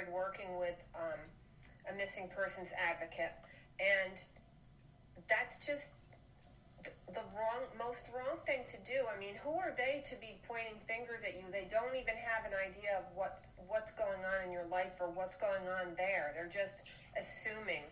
started working with a missing persons advocate, and that's just the most wrong thing to do. I mean, who are they to be pointing fingers at you? They don't even have an idea of what's going on in your life or what's going on there. They're just assuming.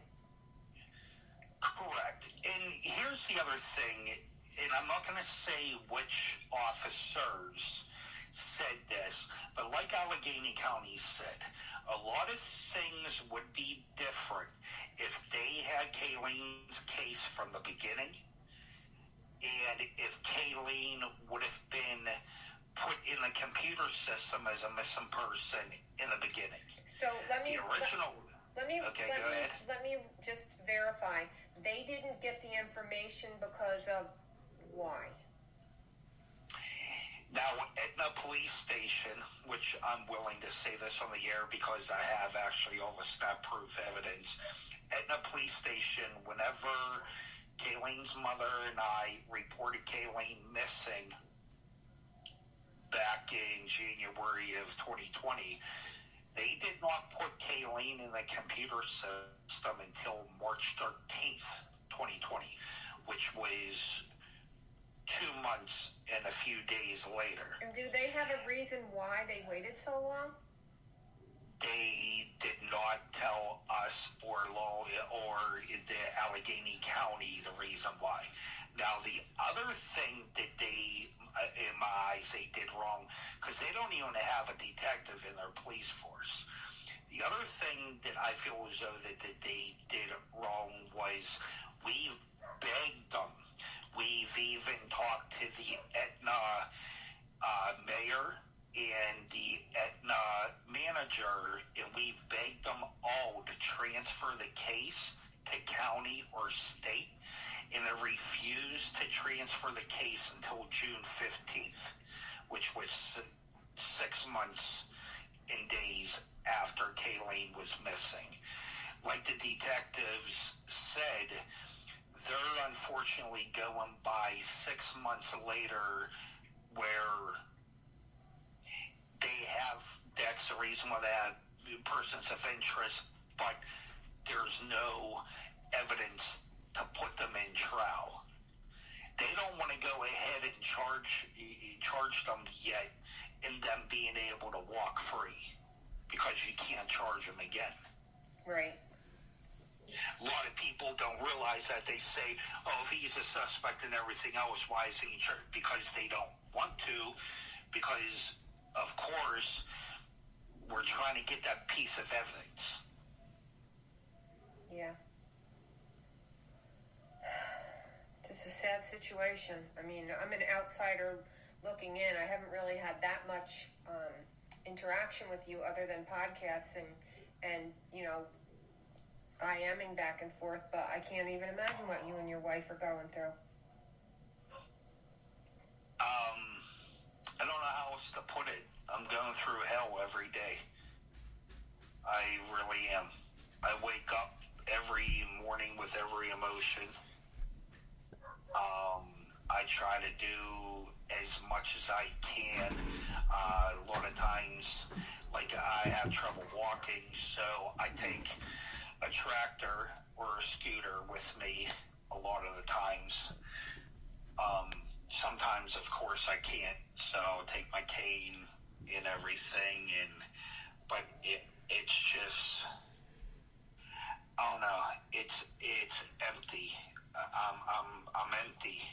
Correct. And here's the other thing, and I'm not going to say which officers said this, but like Allegheny County said, a lot of things would be different if they had Kaylene's case from the beginning, and if Kaylene would have been put in the computer system as a missing person in the beginning. So let me go ahead. Let me just verify. They didn't get the information because of why? Now, Etna Police Station, which I'm willing to say this on the air because I have actually all the snap-proof evidence, Etna Police Station, whenever Kaylene's mother and I reported Kaylene missing back in January of 2020, they did not put Kaylene in the computer system until March 13th, 2020, which was 2 months and a few days later. And do they have a reason why they waited so long? They did not tell us or the Allegheny County the reason why. Now, the other thing that they, in my eyes, they did wrong, because they don't even have a detective in their police force. The other thing that I feel as though that they did wrong was we begged them. We've even talked to the Etna mayor and the Etna manager, and we begged them all to transfer the case to county or state, and they refused to transfer the case until June 15th, which was 6 months and days after Kaylene was missing. Like the detectives said, they're unfortunately going by 6 months later where they have, that's the reason why they have persons of interest, but there's no evidence to put them in trial. They don't want to go ahead and charge them yet in them being able to walk free because you can't charge them again. Right. A lot of people don't realize that. They say, oh, if he's a suspect and everything else, why is he in charge? Because they don't want to, because, of course, we're trying to get that piece of evidence. Yeah. Just a sad situation. I mean, I'm an outsider looking in. I haven't really had that much interaction with you other than podcasts and you know, IMing back and forth, but I can't even imagine what you and your wife are going through. I don't know how else to put it. I'm going through hell every day. I really am. I wake up every morning with every emotion. I try to do as much as I can. A lot of times, like, I have trouble walking, so I take a tractor or a scooter with me a lot of the times. Sometimes, of course, I can't, so I'll take my cane and everything, but it's just, I don't know, it's empty. I'm empty.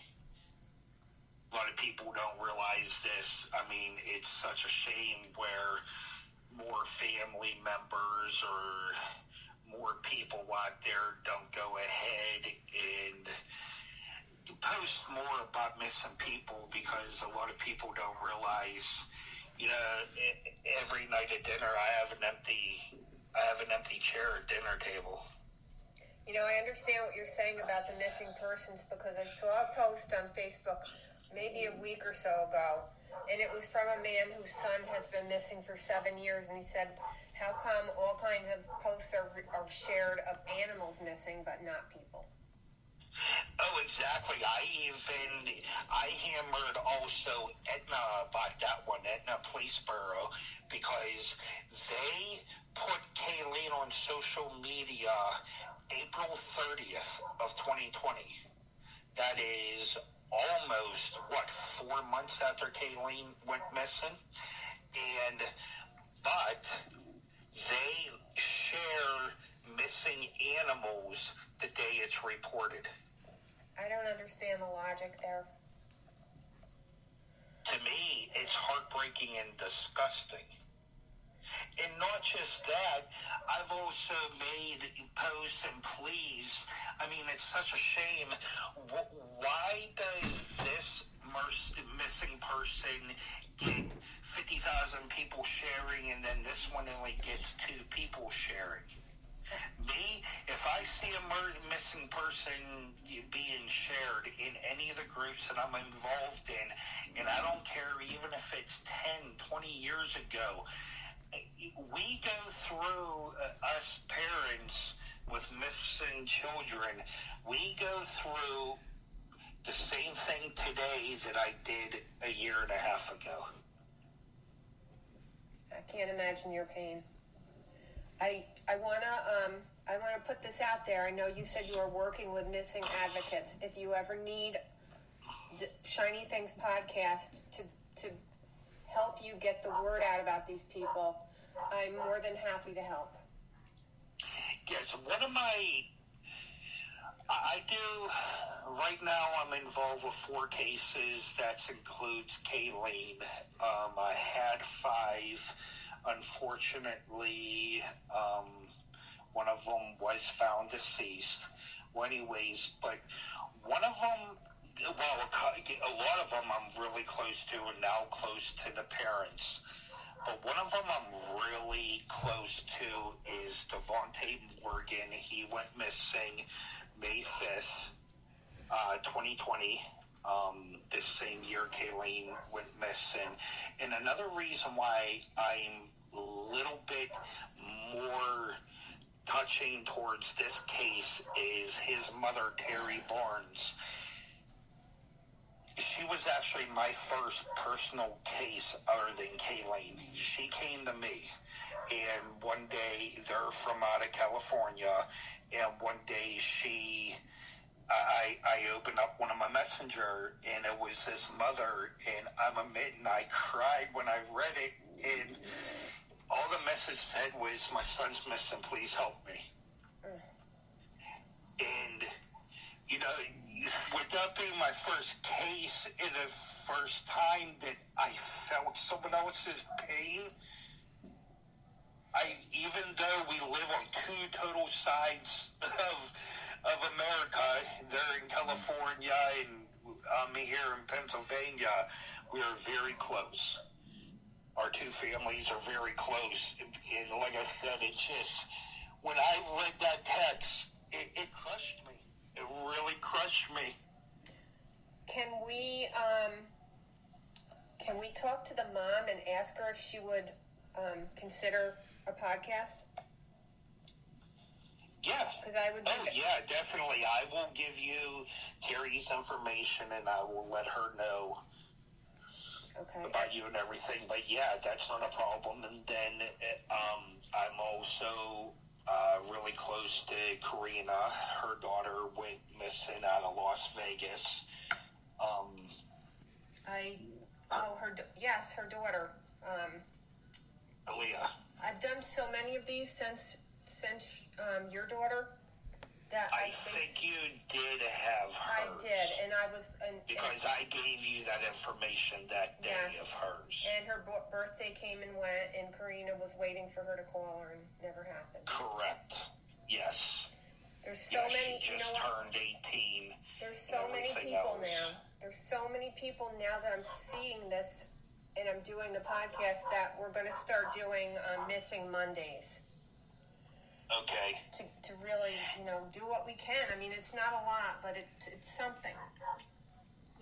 A lot of people don't realize this. I mean, it's such a shame where more family members or more people out there don't go ahead and post more about missing people, because a lot of people don't realize, you know, every night at dinner I have an empty chair at dinner table. You know, I understand what you're saying about the missing persons, because I saw a post on Facebook maybe a week or so ago, and it was from a man whose son has been missing for 7 years, and he said, how come all kinds of posts are shared of animals missing but not people? Oh, exactly. I hammered also Etna about that one, Etna Police Bureau, because they put social media April 30th of 2020. That is almost, 4 months after Kaylene went missing? But they share missing animals the day it's reported. I don't understand the logic there. To me, it's heartbreaking and disgusting. And not just that, I've also made posts and pleas. I mean, it's such a shame. Why does this missing person get 50,000 people sharing, and then this one only gets 2 people sharing? Me, if I see a missing person being shared in any of the groups that I'm involved in, and I don't care even if it's 10, 20 years ago, we go through, us parents with missing children, we go through the same thing today that I did a year and a half ago. I can't imagine your pain. I wanna put this out there. I know you said you are working with missing advocates. If you ever need the Shiny Things podcast to help you get the word out about these people, I'm more than happy to help. Yes, I do, right now I'm involved with 4 cases. That includes Kaylene. I had 5. Unfortunately, one of them was found deceased. Well, anyways, but one of them, a lot of them I'm really close to and now close to the parents. But one of them I'm really close to is Devontae Morgan. He went missing May 5th, 2020. This same year Kaylene went missing. And another reason why I'm a little bit more touching towards this case is his mother, Terry Barnes. She was actually my first personal case other than Kaylene. She came to me, and one day, they're from out of California, and one day I opened up one of my messenger, and it was his mother, and I'm admitting I cried when I read it, and all the message said was, "My son's missing, please help me." And, with that being my first case and the first time that I felt someone else's pain, even though we live on 2 total sides of America, they're in California and I'm here in Pennsylvania, we are very close. Our 2 families are very close. And like I said, it just, when I read that text, it crushed me. It really crushed me. Can we talk to the mom and ask her if she would consider a podcast? Yeah. Because I would. Yeah, definitely. I will give you Terry's information, and I will let her know about you and everything. But yeah, that's not a problem. And then I'm also really close to Karina. Her daughter went missing out of Las Vegas. Her daughter. Aaliyah. I've done so many of these since your daughter that I think you did have hers. I did, and I was because I gave you that information that day of hers. And her birthday came and went, and Karina was waiting for her to call her, and never happened. Correct. Yes. There's so many. She just turned 18. There's so many people now. There's so many people now that I'm seeing this, and I'm doing the podcast that we're going to start doing Missing Mondays. Okay. To really, do what we can. I mean, it's not a lot, but it's something.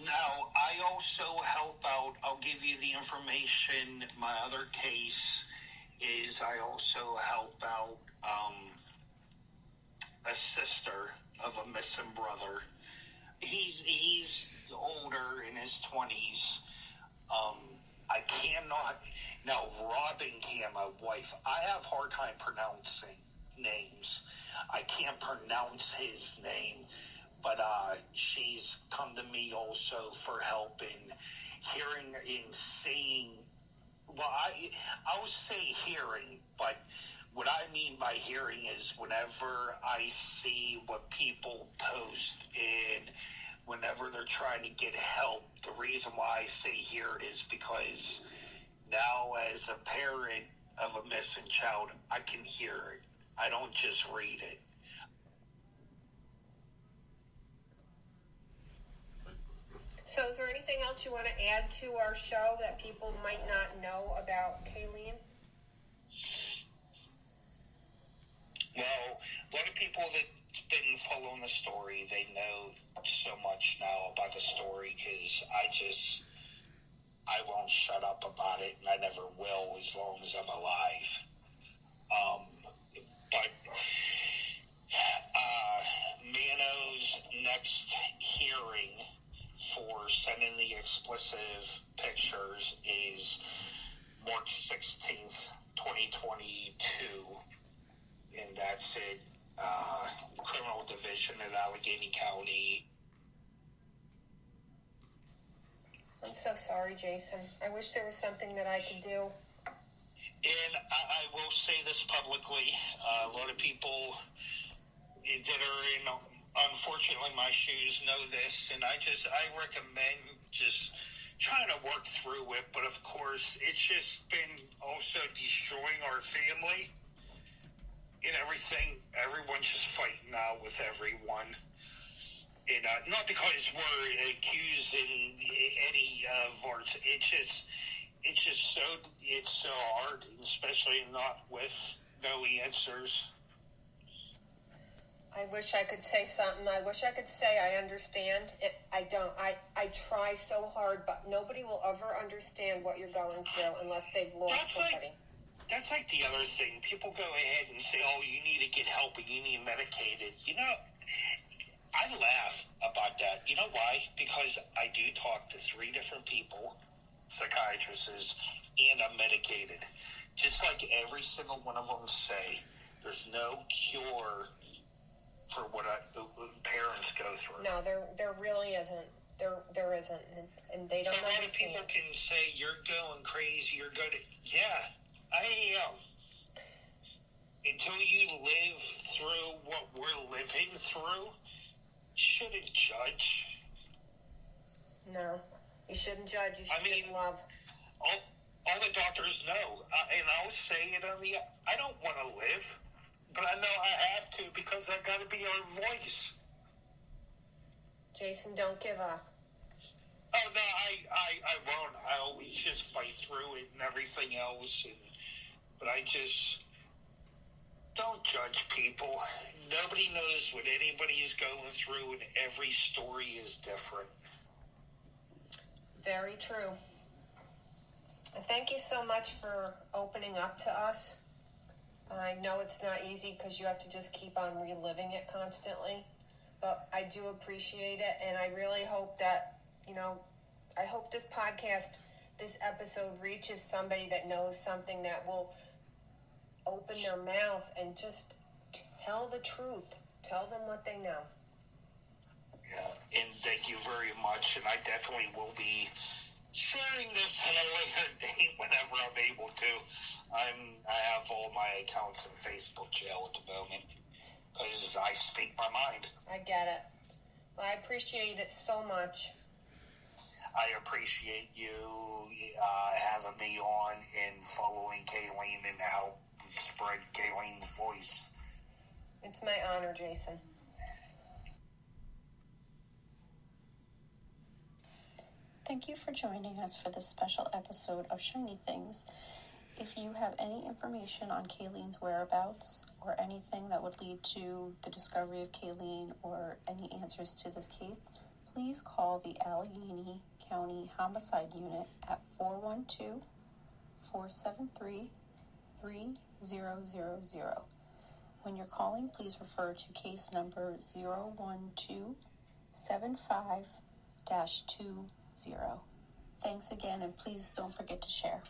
Now, I also help out. I'll give you the information. My other case is I also help out a sister of a missing brother. He's older, in his 20s. I cannot... Now, Robin Cam, my wife, I have a hard time pronouncing names. I can't pronounce his name, but she's come to me also for help in hearing and seeing. Well, I would say hearing, but what I mean by hearing is whenever I see what people post and whenever they're trying to get help, the reason why I say hear it is because now as a parent of a missing child, I can hear it. I don't just read it. So is there anything else you want to add to our show that people might not know about Kaylene? Well, a lot of people that been following the story, they know so much now about the story because I won't shut up about it, and I never will as long as I'm alive. But Mano's next hearing for sending the explicit pictures is March 16th, 2022, and that's it. Criminal Division in Allegheny County. I'm so sorry, Jason. I wish there was something that I could do. And I will say this publicly. A lot of people that are in, unfortunately, my shoes know this, and I recommend just trying to work through it. But of course, it's just been also destroying our family and everything. Everyone's just fighting now with everyone. And not because we're accusing any of ours. It's just so hard, especially not with no answers. I wish I could say something. I wish I could say I understand. I don't. I try so hard, but nobody will ever understand what you're going through unless they've lost somebody. That's like the other thing. People go ahead and say, oh, you need to get help and you need medicated. You know, I laugh about that. You know why? Because I do talk to 3 different people, psychiatrists, and I'm medicated. Just like every single one of them say, there's no cure for what parents go through. No, there really isn't. There isn't, and they don't understand. So a lot of people can say, you're going crazy, you're going to... Yeah, I am. Until you live through what we're living through, you shouldn't judge. No, you shouldn't judge. You should just love. All the doctors know, and I was saying it I don't want to live, but I know I have to because I've got to be our voice. Jason, don't give up. Oh, no, I won't. I always just fight through it and everything else, but I just... Don't judge people. Nobody knows what anybody is going through, and every story is different. Very true. Thank you so much for opening up to us. I know it's not easy because you have to just keep on reliving it constantly, but I do appreciate it, and I really hope that, I hope this podcast, this episode reaches somebody that knows something that will open their mouth and just tell the truth. Tell them what they know. Yeah, and thank you very much, and I definitely will be sharing this at a later date whenever I'm able to. I have all my accounts in Facebook jail at the moment because I speak my mind. I get it. Well, I appreciate it so much. I appreciate you having me on and following Kaylene and help spread Kaylene's voice. It's my honor, Jason. Thank you for joining us for this special episode of Shiny Things. If you have any information on Kaylene's whereabouts or anything that would lead to the discovery of Kaylene or any answers to this case, please call the Allegheny County Homicide Unit at 412-473-3000. When you're calling, please refer to case number 01275-20. Thanks again, and please don't forget to share.